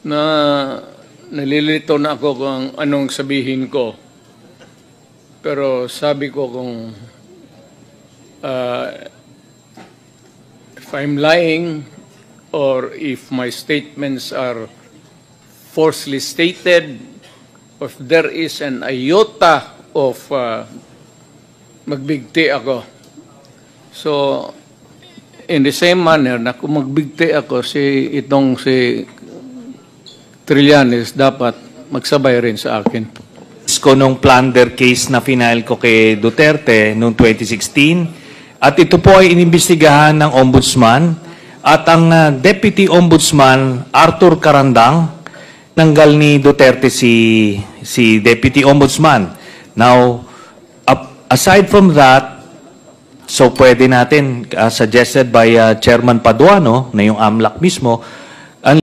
na nalilito na ako kung anong sabihin ko. Pero sabi ko kung if I'm lying or if my statements are falsely stated, or if there is an iota of magbigti ako. So, in the same manner na kung magbigti ako, si Trillanes dapat magsabay rin sa akin. Ko nung plunder case na final ko kay Duterte noong 2016 at ito po ay inimbestigahan ng Ombudsman at ang Deputy Ombudsman Arthur Carandang nanggal ni Duterte si Deputy Ombudsman. Now, aside from that, so pwede natin, suggested by Chairman Paduano, na yung AMLAC mismo,